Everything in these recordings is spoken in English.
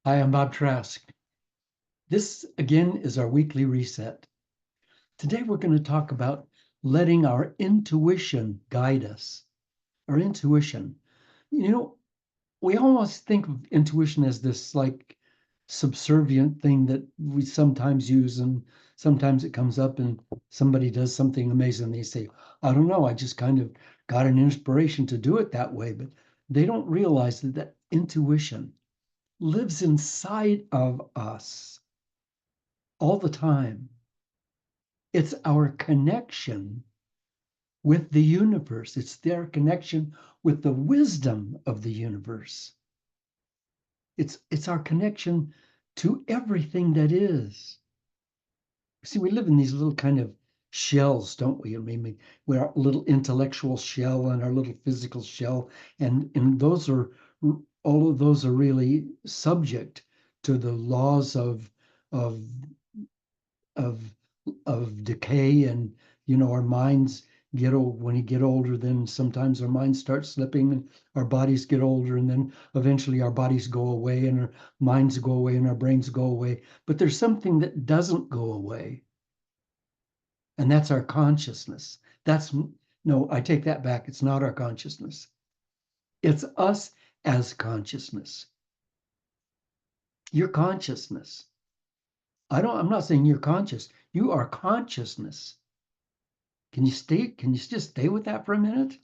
Hi, I'm Bob Trask. This again is our weekly reset. Today we're going to talk about letting our intuition guide us. Our intuition. You know, we almost think of intuition as this like subservient thing that we sometimes use, and sometimes it comes up and somebody does something amazing. They say, I don't know, I just kind of got an inspiration to do it that way. But they don't realize that intuition lives inside of us all the time. It's our connection with the universe. It's their connection with the wisdom of the universe. It's our connection to everything that is. See, we live in these little kind of shells, don't we? I mean, we're our little intellectual shell and our little physical shell, and those are all of those are really subject to the laws of of of decay. And our minds get old. When you get older, then sometimes our minds start slipping and our bodies get older, and then eventually our bodies go away and our minds go away and our brains go away. But there's something that doesn't go away, and that's our consciousness. That's No, I take that back. It's not our consciousness. It's us as consciousness. Your consciousness. I'm not saying you're conscious. You are consciousness. Can you just stay with that for a minute?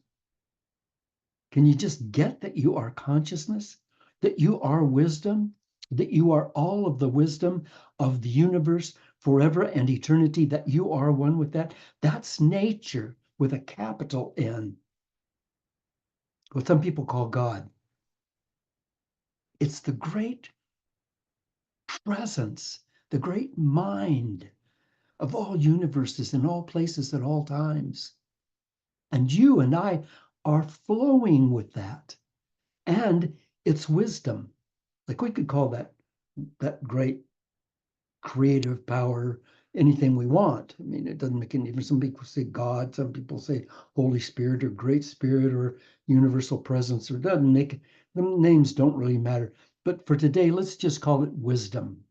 Can you just get that you are consciousness, that you are wisdom, that you are all of the wisdom of the universe forever and eternity, that you are one with that? That's nature with a capital N, what some people call God. It's the great presence, the great mind of all universes in all places at all times. And you and I are flowing with that. And it's wisdom. Like, we could call that great creative power anything we want. I mean, it doesn't make any difference. Some people say God, some people say Holy Spirit or Great Spirit or universal presence, or it doesn't make the names don't really matter. But for today, let's just call it wisdom,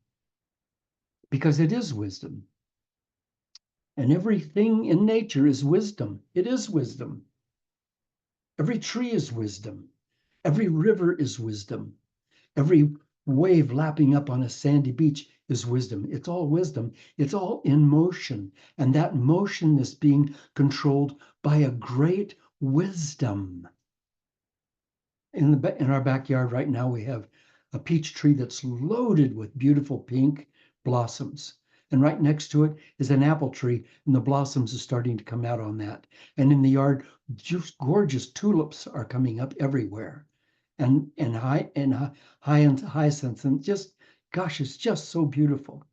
because it is wisdom. And everything in nature is wisdom. It is wisdom. Every tree is wisdom. Every river is wisdom. Every wave lapping up on a sandy beach is wisdom. It's all wisdom. It's all in motion. And that motion is being controlled by a great wisdom. In our backyard right now, we have a peach tree that's loaded with beautiful pink blossoms. And right next to it is an apple tree, and the blossoms are starting to come out on that. And in the yard, just gorgeous tulips are coming up everywhere, and hyacinths, and just, gosh, it's just so beautiful.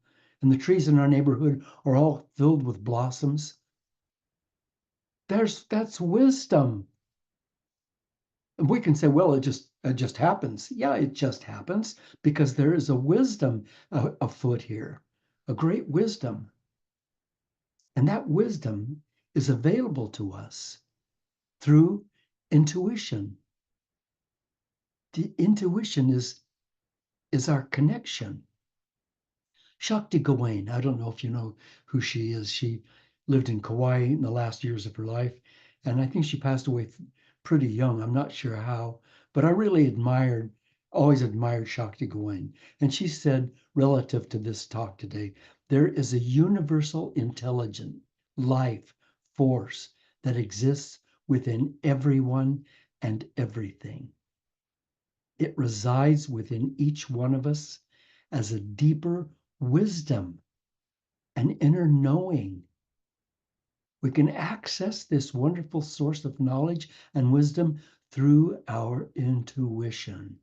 And the trees in our neighborhood are all filled with blossoms. That's wisdom. And we can say, well, it just happens. Yeah, it just happens because there is a wisdom afoot here, a great wisdom. And that wisdom is available to us through intuition. The intuition is our connection. Shakti Gawain, I don't know if you know who she is. She lived in Kauai in the last years of her life, and I think she passed away pretty young. I'm not sure how, but I really always admired Shakti Gawain. And she said, relative to this talk today, there is a universal intelligent life force that exists within everyone and everything. It resides within each one of us as a deeper wisdom, an inner knowing. We can access this wonderful source of knowledge and wisdom through our intuition,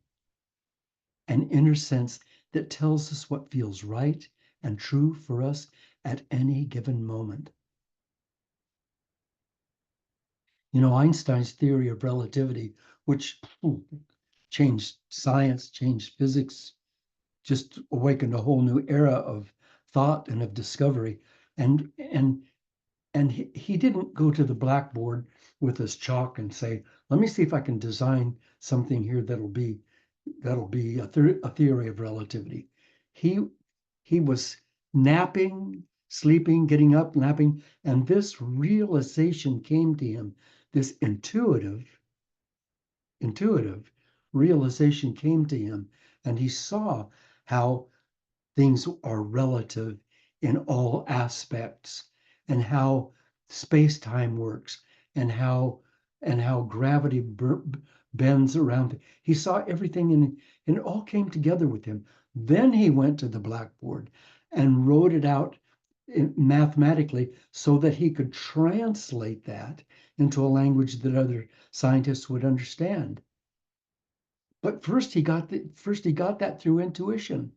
an inner sense that tells us what feels right and true for us at any given moment. Einstein's theory of relativity, which changed science, changed physics, just awakened a whole new era of thought and of discovery. And he didn't go to the blackboard with his chalk and say, let me see if I can design something here that'll be That'll be a theory of relativity. He he was napping, sleeping, getting up, napping, and this realization came to him. This intuitive realization came to him, and he saw how things are relative in all aspects, and how space-time works, and how gravity bends around. He saw everything, and it all came together with him. Then he went to the blackboard and wrote it out mathematically so that he could translate that into a language that other scientists would understand. But first he got that through intuition.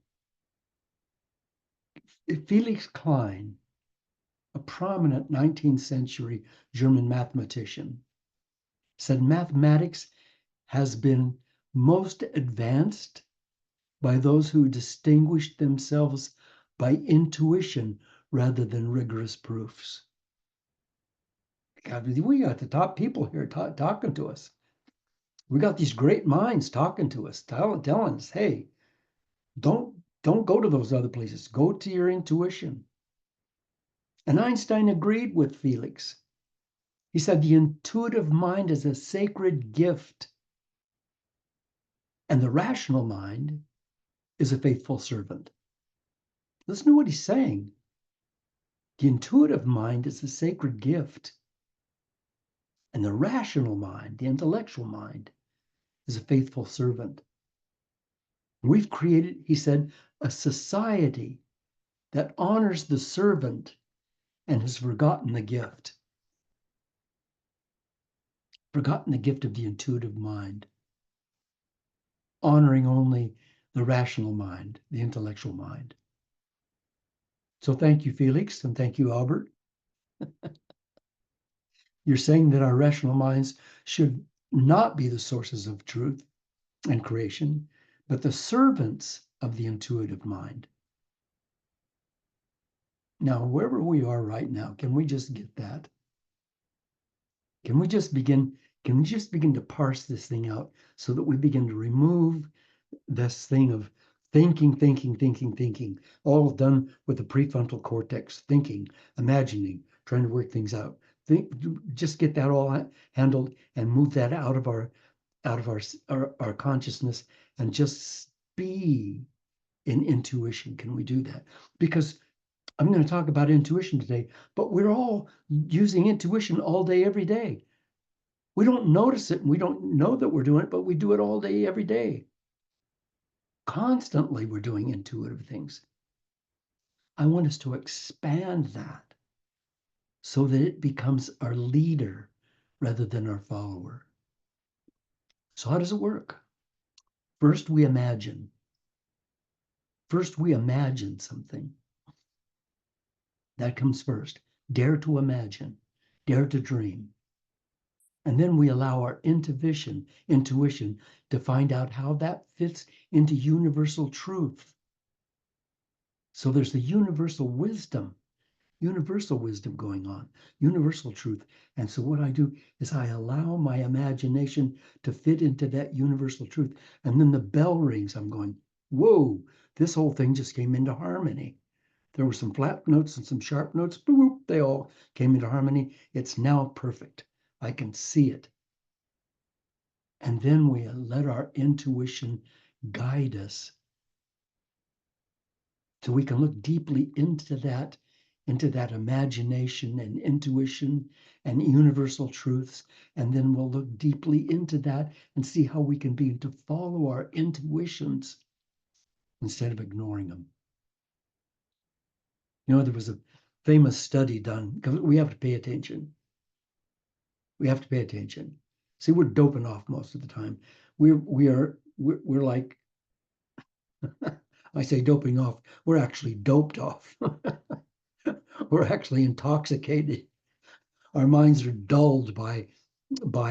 Felix Klein, a prominent 19th century German mathematician, said mathematics has been most advanced by those who distinguished themselves by intuition rather than rigorous proofs. God, we got the top people here talking to us. We got these great minds talking to us, telling us, hey, don't go to those other places. Go to your intuition. And Einstein agreed with Felix. He said the intuitive mind is a sacred gift, and the rational mind is a faithful servant. Listen to what he's saying. The intuitive mind is a sacred gift, and the rational mind, the intellectual mind, is a faithful servant. We've created, he said, a society that honors the servant and has forgotten the gift. Forgotten the gift of the intuitive mind, honoring only the rational mind, the intellectual mind. So thank you, Felix, and thank you, Albert. You're saying that our rational minds should not be the sources of truth and creation, but the servants of the intuitive mind. Now, wherever we are right now, can we just get that? Can we just begin to parse this thing out so that we begin to remove this thing of thinking, all done with the prefrontal cortex, thinking, imagining, trying to work things out. Just get that all handled and move that out of our consciousness and just be in intuition. Can we do that? Because I'm going to talk about intuition today, but we're all using intuition all day, every day. We don't notice it and we don't know that we're doing it, but we do it all day, every day. Constantly, we're doing intuitive things. I want us to expand that so that it becomes our leader rather than our follower. So how does it work? First, we imagine. First, we imagine something. That comes first. Dare to imagine. Dare to dream. And then we allow our intuition to find out how that fits into universal truth. So there's the universal wisdom going on, universal truth. And so what I do is I allow my imagination to fit into that universal truth. And then the bell rings. I'm going, whoa, this whole thing just came into harmony. There were some flat notes and some sharp notes. Boop, they all came into harmony. It's now perfect. I can see it. And then we let our intuition guide us so we can look deeply into that imagination and intuition and universal truths. And then we'll look deeply into that and see how we can begin to follow our intuitions instead of ignoring them. You know, there was a famous study done, because we have to pay attention. We have to pay attention. See, we're doping off most of the time. We're like, I say doping off, we're actually doped off. We're actually intoxicated. Our minds are dulled by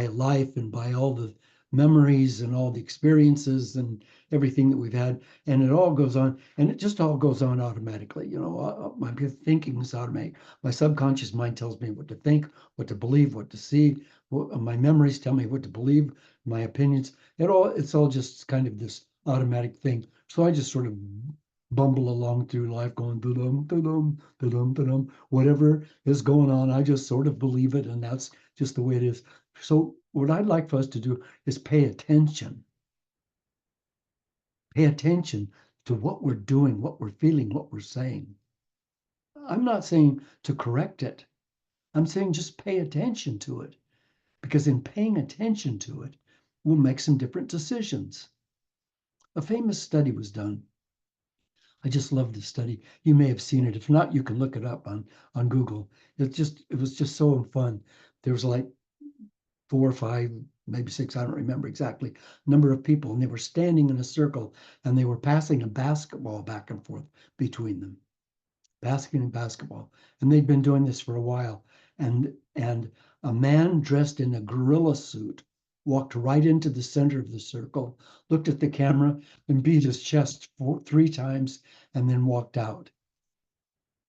life and by all the memories and all the experiences and everything that we've had. And it all goes on, and it just all goes on automatically. You know, my thinking is automatic. My subconscious mind tells me what to think, what to believe, what to see. My memories tell me what to believe, my opinions. It's all just kind of this automatic thing. So I just sort of bumble along through life going da-dum, da-dum, da-dum, da-dum. Whatever is going on, I just sort of believe it, and that's just the way it is. So what I'd like for us to do is pay attention. Pay attention to what we're doing, what we're feeling, what we're saying. I'm not saying to correct it. I'm saying just pay attention to it, because in paying attention to it, we'll make some different decisions. A famous study was done. I just love this study. You may have seen it. If not, you can look it up on Google. It was just so fun. There was like 4 or 5, maybe 6, I don't remember exactly, number of people, and they were standing in a circle and they were passing a basketball back and forth between them. Basket and basketball. And they'd been doing this for a while. And a man dressed in a gorilla suit walked right into the center of the circle, looked at the camera, and beat his chest 3 times, and then walked out.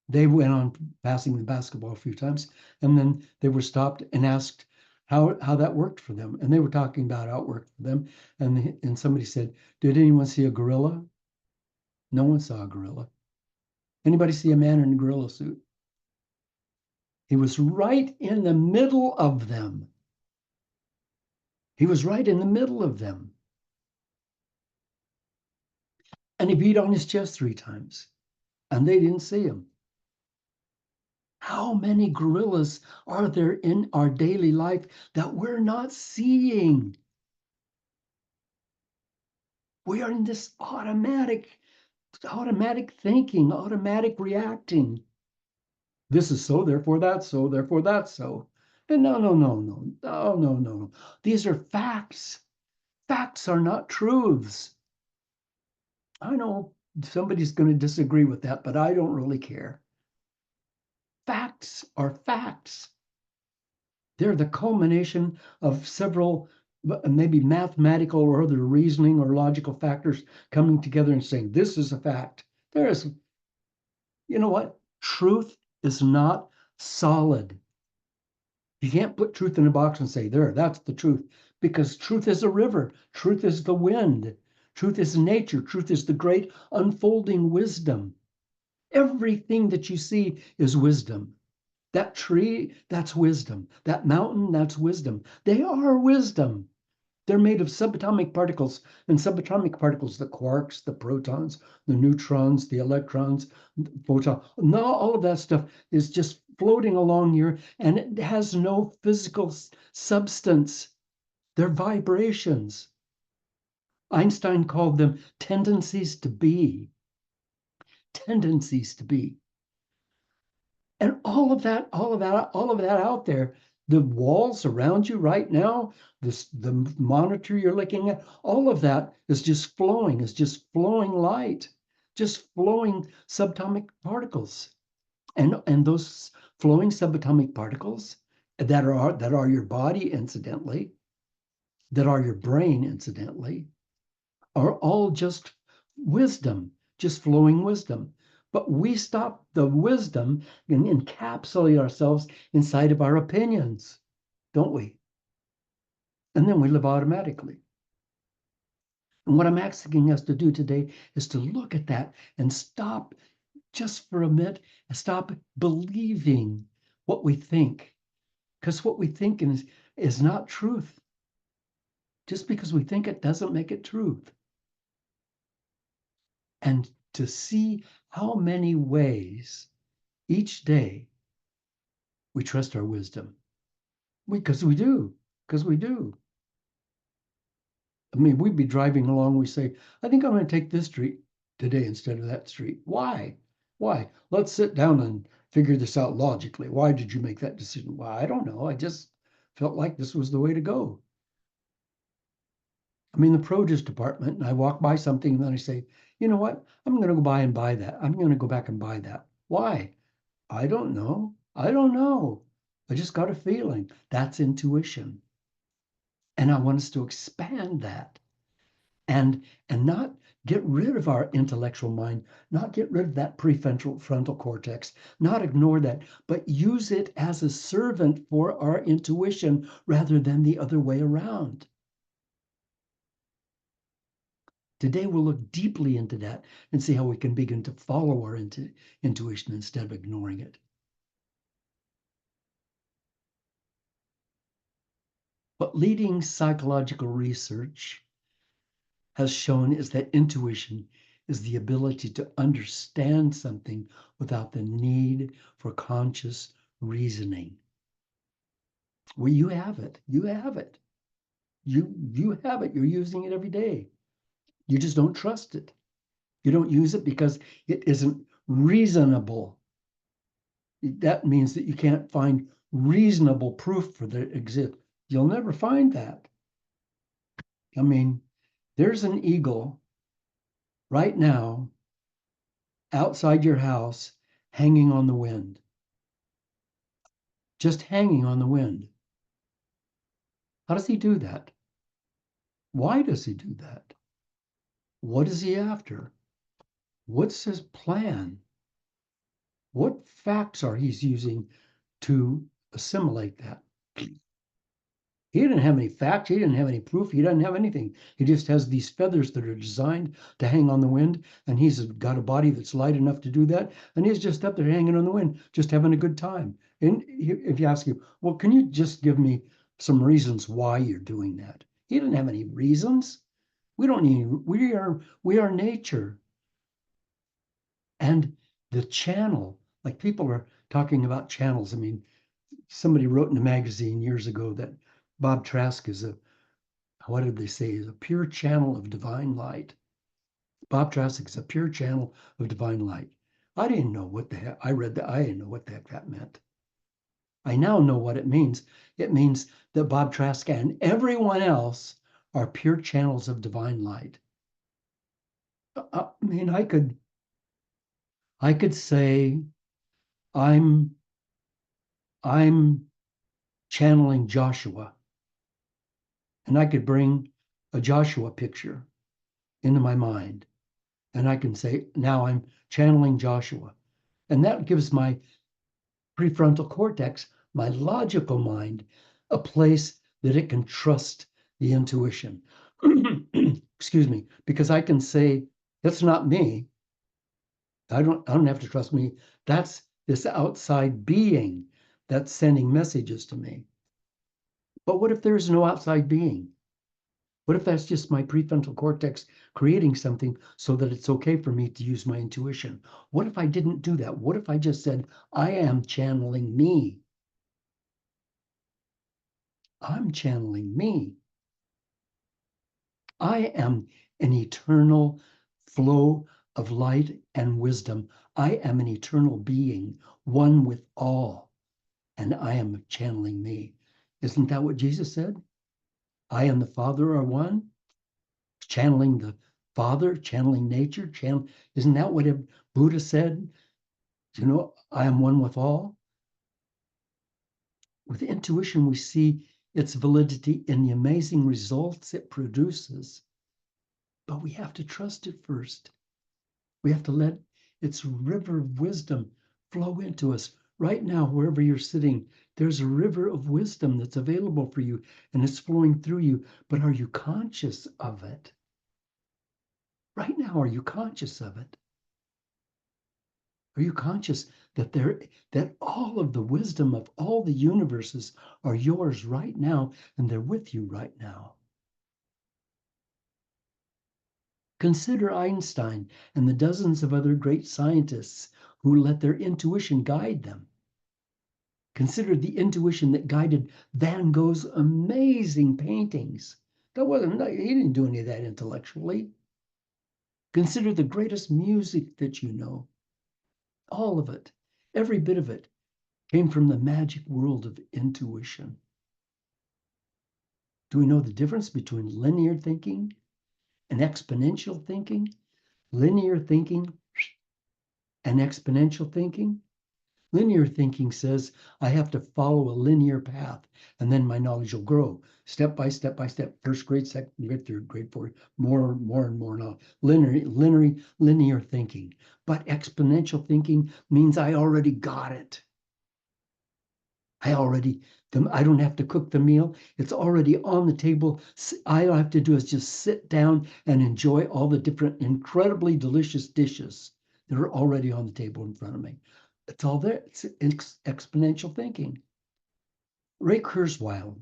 They went on passing the basketball a few times, and then they were stopped and asked how that worked for them. And they were talking about how it worked for them. And somebody said, "Did anyone see a gorilla?" No one saw a gorilla. Anybody see a man in a gorilla suit? He was right in the middle of them. He was right in the middle of them. And he beat on his chest 3 times, and they didn't see him. How many gorillas are there in our daily life that we're not seeing? We are in this automatic thinking, automatic reacting. This is so, therefore that's so, therefore that's so. And no. These are facts. Facts are not truths. I know somebody's going to disagree with that, but I don't really care. Facts are facts. They're the culmination of several, maybe mathematical or other reasoning or logical factors coming together and saying, this is a fact. There is, you know what? Truth is not solid. You can't put truth in a box and say, there, that's the truth, because truth is a river. Truth is the wind. Truth is nature. Truth is the great unfolding wisdom. Everything that you see is wisdom. That tree, that's wisdom. That mountain, that's wisdom. They are wisdom. They're made of subatomic particles, and subatomic particles, the quarks, the protons, the neutrons, the electrons, the photons, no, all of that stuff is just floating along here, and it has no physical substance. They're vibrations. Einstein called them tendencies to be. Tendencies to be. And all of that out there, the walls around you right now, the monitor you're looking at, all of that is just flowing light, just flowing subatomic particles. And those flowing subatomic particles that are your body, incidentally, that are your brain, incidentally, are all just wisdom, just flowing wisdom. But we stop the wisdom and encapsulate ourselves inside of our opinions, don't we? And then we live automatically. And what I'm asking us to do today is to look at that and stop just for a minute and stop believing what we think. Because what we think is not truth. Just because we think it doesn't make it truth. And to see how many ways each day we trust our wisdom. Because we do. Because we do. I mean, we'd be driving along, we say, I think I'm going to take this street today instead of that street. Why? Why? Let's sit down and figure this out logically. Why did you make that decision? Well, I don't know. I just felt like this was the way to go. I'm in the produce department and I walk by something and then I say, you know what? I'm going to go by and buy that. I'm going to go back and buy that. Why? I don't know. I don't know. I just got a feeling. That's intuition. And I want us to expand that and not get rid of our intellectual mind, not get rid of that prefrontal cortex, not ignore that, but use it as a servant for our intuition rather than the other way around. Today, we'll look deeply into that and see how we can begin to follow our intuition instead of ignoring it. What leading psychological research has shown is that intuition is the ability to understand something without the need for conscious reasoning. Well, you have it. You have it. You have it. You're using it every day. You just don't trust it. You don't use it because it isn't reasonable. That means that you can't find reasonable proof for that exist. You'll never find that. I mean, there's an eagle right now outside your house hanging on the wind, just hanging on the wind. How does he do that? Why does he do that? What is he after? What's his plan? What facts are he using to assimilate that? He didn't have any facts. He didn't have any proof. He doesn't have anything. He just has these feathers that are designed to hang on the wind. And he's got a body that's light enough to do that. And he's just up there hanging on the wind, just having a good time. And if you ask him, well, can you just give me some reasons why you're doing that? He didn't have any reasons. We don't need, we are nature. And the channel, like people are talking about channels. I mean, somebody wrote in a magazine years ago that Bob Trask is what did they say, is a pure channel of divine light. Bob Trask is a pure channel of divine light. I didn't know what the heck, I read that, I didn't know what the heck that meant. I now know what it means. It means that Bob Trask and everyone else are pure channels of divine light. I mean, I could say I'm channeling Joshua, and I could bring a Joshua picture into my mind, and I can say, now I'm channeling Joshua. And that gives my prefrontal cortex, my logical mind, a place that it can trust the intuition. Excuse me, because I can say, that's not me. I don't have to trust me. That's this outside being that's sending messages to me. But what if there's no outside being? What if that's just my prefrontal cortex creating something so that it's okay for me to use my intuition? What if I didn't do that? What if I just said, I am channeling me? I'm channeling me. I am an eternal flow of light and wisdom. I am an eternal being, one with all, and I am channeling me. Isn't that what Jesus said? I and the Father are one. Channeling the Father, channeling nature, isn't that what Buddha said? You know, I am one with all. With intuition, we see its validity in the amazing results it produces. But we have to trust it first. We have to let its river of wisdom flow into us. Right now, wherever you're sitting, there's a river of wisdom that's available for you, and it's flowing through you. But are you conscious of it? Right now, are you conscious of it? Are you conscious that that all of the wisdom of all the universes are yours right now, and they're with you right now? Consider Einstein and the dozens of other great scientists who let their intuition guide them. Consider the intuition that guided Van Gogh's amazing paintings. He didn't do any of that intellectually. Consider the greatest music that you know. All of it, every bit of it, came from the magic world of intuition. Do we know the difference between linear thinking and exponential thinking? Linear thinking and exponential thinking? Linear thinking says I have to follow a linear path, and then my knowledge will grow step by step by step. First grade, second grade, third grade, fourth, more and more now. Linear thinking. But exponential thinking means I already got it. I don't have to cook the meal. It's already on the table. All I have to do is just sit down and enjoy all the different incredibly delicious dishes that are already on the table in front of me. It's all there. It's exponential thinking. Ray Kurzweil,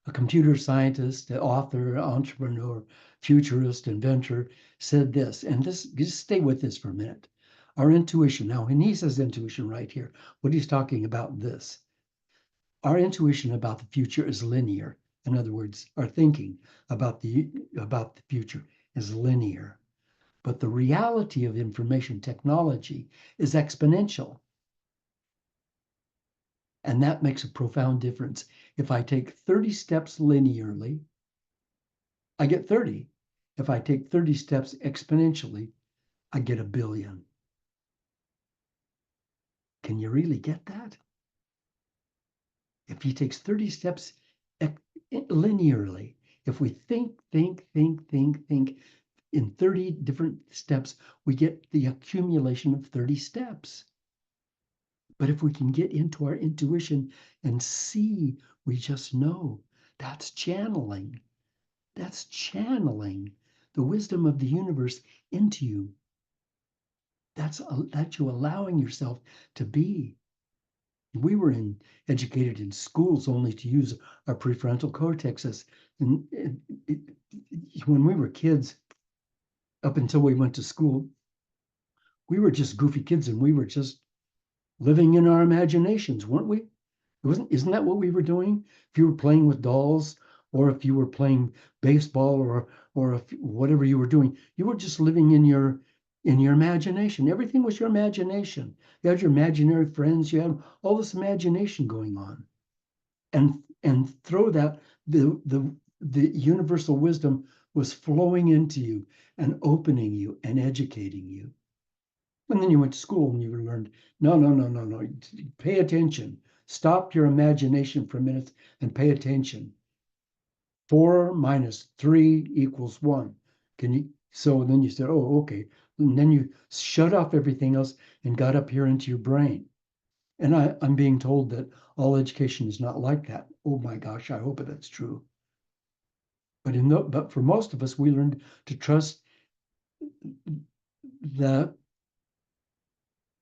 a computer scientist, author, entrepreneur, futurist, inventor, said this, and this, just stay with this for a minute. Our intuition, now when he says intuition right here, what he's talking about this. Our intuition about the future is linear. In other words, our thinking about the future is linear. But the reality of information technology is exponential. And that makes a profound difference. If I take 30 steps linearly, I get 30. If I take 30 steps exponentially, I get 1,000,000,000. Can you really get that? If he takes 30 steps linearly, if we think in 30 different steps, we get the accumulation of 30 steps. But if we can get into our intuition and see, we just know, that's channeling. That's channeling the wisdom of the universe into you. That's you allowing yourself to be. We were educated in schools only to use our prefrontal cortexes. And when we were kids, up until we went to school, we were just goofy kids and we were just living in our imaginations, weren't we? Isn't that what we were doing? If you were playing with dolls, or if you were playing baseball, or if whatever you were doing, you were just living in your imagination. Everything was your imagination. You had your imaginary friends. You had all this imagination going on, and through that, the universal wisdom was flowing into you and opening you and educating you. And then you went to school and you learned, no, pay attention. Stop your imagination for a minute and pay attention. 4 minus 3 equals 1. So then you said, oh, okay. And then you shut off everything else and got up here into your brain. And I'm being told that all education is not like that. Oh my gosh, I hope that's true. But for most of us, we learned to trust the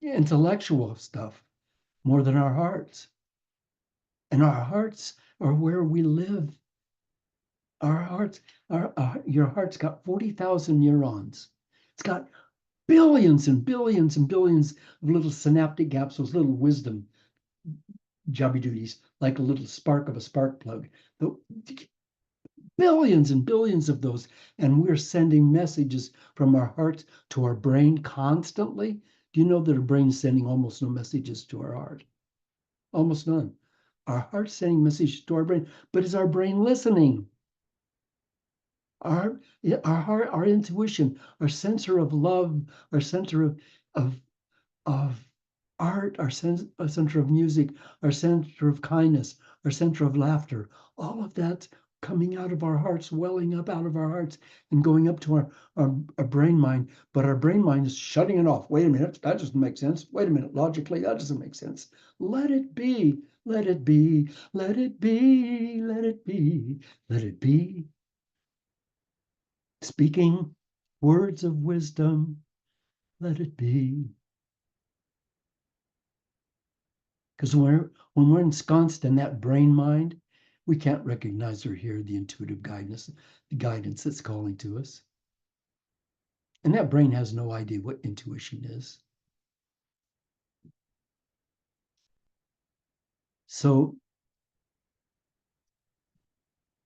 intellectual stuff more than our hearts. And our hearts are where we live. Our hearts, your heart's got 40,000 neurons. It's got billions and billions and billions of little synaptic gaps, those little wisdom jobby duties, like a little spark of a spark plug. The billions and billions of those. And we're sending messages from our hearts to our brain constantly. Do you know that our brain is sending almost no messages to our heart? Almost none. Our heart's sending messages to our brain, but is our brain listening? Our heart, our intuition, our center of love, our center of art, our center of music, our center of kindness, our center of laughter, all of that coming out of our hearts, welling up out of our hearts and going up to our brain mind. But our brain mind is shutting it off. Wait a minute, that doesn't make sense. Wait a minute, logically, that doesn't make sense. Let it be, let it be, let it be, let it be, let it be. Speaking words of wisdom, let it be. Because when we're ensconced in that brain mind, we can't recognize or hear the intuitive guidance, the guidance that's calling to us. And that brain has no idea what intuition is. So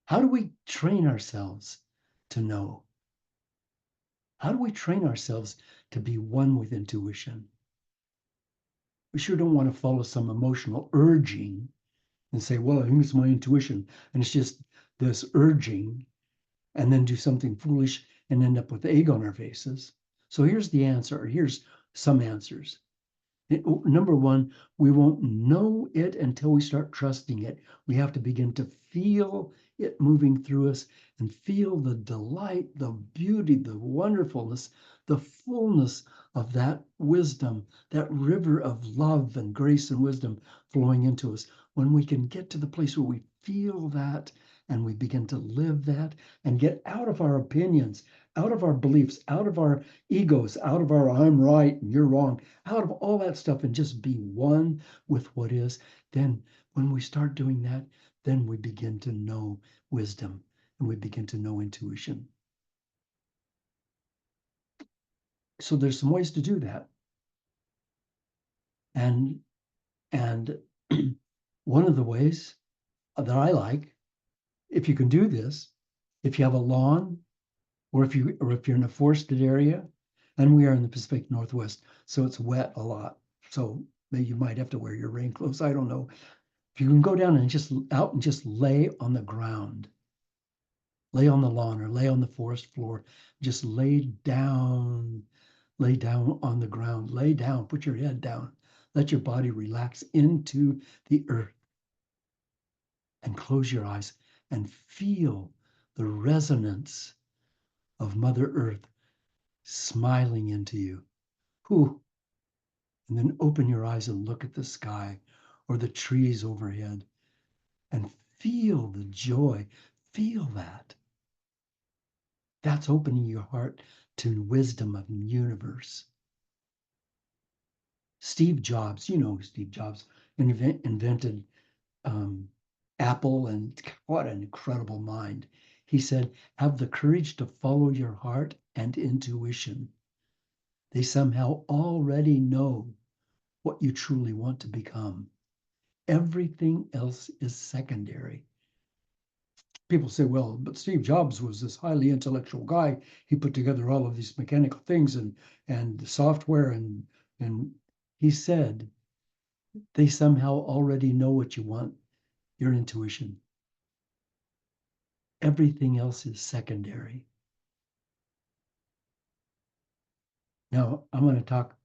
how do we train ourselves to know? How do we train ourselves to be one with intuition? We sure don't want to follow some emotional urging and say, well, I think it's my intuition. And it's just this urging, and then do something foolish and end up with egg on our faces. So here's the answer. Here's some answers. Number one, we won't know it until we start trusting it. We have to begin to feel it moving through us and feel the delight, the beauty, the wonderfulness, the fullness of that wisdom, that river of love and grace and wisdom flowing into us. When we can get to the place where we feel that and we begin to live that and get out of our opinions, out of our beliefs, out of our egos, out of our I'm right and you're wrong, out of all that stuff and just be one with what is, then when we start doing that, then we begin to know wisdom and we begin to know intuition. So there's some ways to do that. And one of the ways that I like, if you can do this, if you have a lawn or if you're in a forested area, and we are in the Pacific Northwest, so it's wet a lot. So maybe you might have to wear your rain clothes. I don't know. If you can go down and just out and just lay on the ground, lay on the lawn or lay on the forest floor, just lay down on the ground, lay down, put your head down, let your body relax into the earth and close your eyes and feel the resonance of Mother Earth smiling into you. Whew. And then open your eyes and look at the sky or the trees overhead and feel the joy. Feel that. That's opening your heart to wisdom of the universe. Steve Jobs, you know Steve Jobs, invented Apple, and what an incredible mind. He said, have the courage to follow your heart and intuition. They somehow already know what you truly want to become. Everything else is secondary. People say, well, but Steve Jobs was this highly intellectual guy. He put together all of these mechanical things and software and he said, they somehow already know what you want, your intuition. Everything else is secondary. Now, I'm going to talk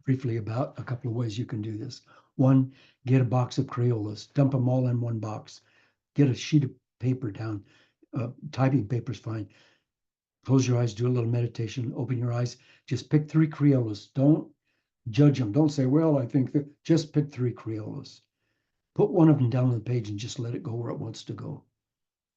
briefly about a couple of ways you can do this. One, get a box of Crayolas, dump them all in one box. Get a sheet of paper down. Typing paper is fine. Close your eyes, do a little meditation, open your eyes. Just pick 3 Crayolas. Don't judge them. Don't say, well, I think that. Just pick 3 Crayolas. Put one of them down on the page and just let it go where it wants to go.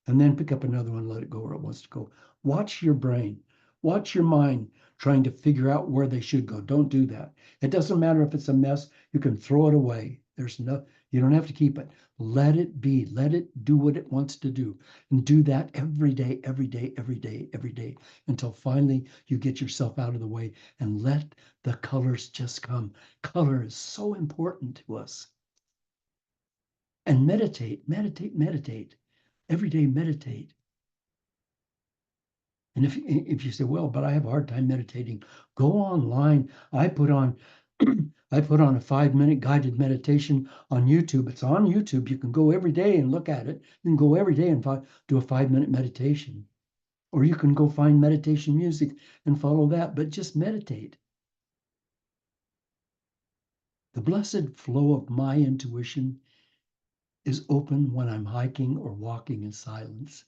And then pick up another one, let it go where it wants to go. Watch your brain. Watch your mind trying to figure out where they should go. Don't do that. It doesn't matter if it's a mess. You can throw it away. You don't have to keep it. Let it be. Let it do what it wants to do. And do that every day, every day, every day, every day, until finally you get yourself out of the way and let the colors just come. Color is so important to us. And meditate, meditate, meditate. Every day, meditate. And if you say, well, but I have a hard time meditating, go online. I put on I put on a 5-minute guided meditation on YouTube. It's on YouTube. You can go every day and look at it. You can go every day and do a 5-minute meditation. Or you can go find meditation music and follow that, but just meditate. The blessed flow of my intuition is open when I'm hiking or walking in silence.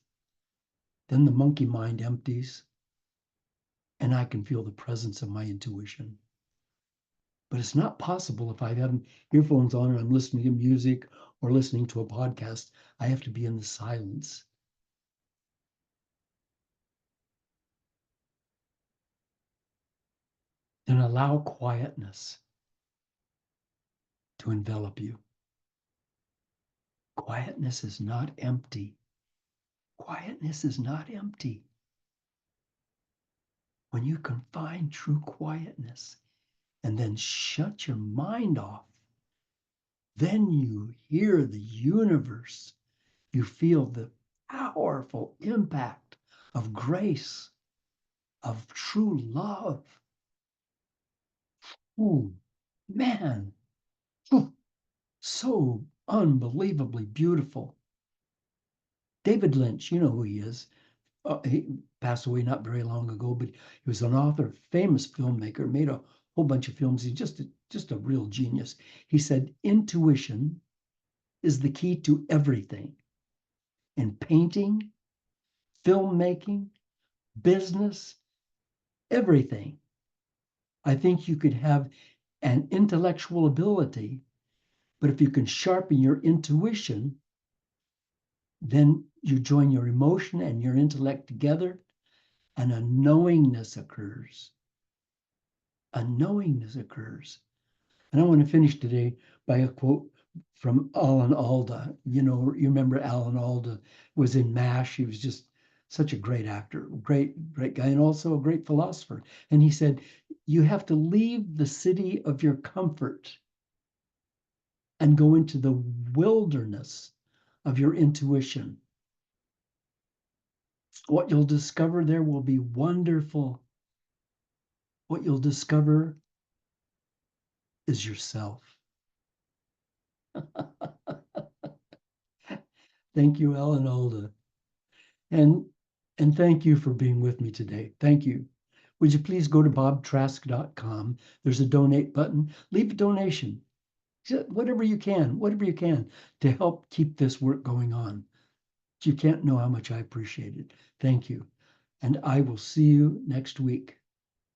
Then the monkey mind empties and I can feel the presence of my intuition. But it's not possible if I have earphones on and I'm listening to music or listening to a podcast. I have to be in the silence. Then allow quietness to envelop you. Quietness is not empty. Quietness is not empty. When you can find true quietness and then shut your mind off, then you hear the universe. You feel the powerful impact of grace, of true love. Ooh, man, ooh, so unbelievably beautiful. David Lynch, you know who he is. He passed away not very long ago, but he was an author, famous filmmaker, made a whole bunch of films. He's just a real genius. He said, intuition is the key to everything in painting, filmmaking, business, everything. I think you could have an intellectual ability, but if you can sharpen your intuition, then you join your emotion and your intellect together, and a knowingness occurs. A knowingness occurs. And I want to finish today by a quote from Alan Alda. You remember Alan Alda was in MASH. He was just such a great actor, great guy, and also a great philosopher. And he said, you have to leave the city of your comfort and go into the wilderness of your intuition. What you'll discover there will be wonderful. What you'll discover is yourself. Thank you, Alan Alda. And and thank you for being with me today. Thank you. Would you please go to bobtrask.com? There's a donate button. Leave a donation. Whatever you can to help keep this work going on. You can't know how much I appreciate it. Thank you. And I will see you next week.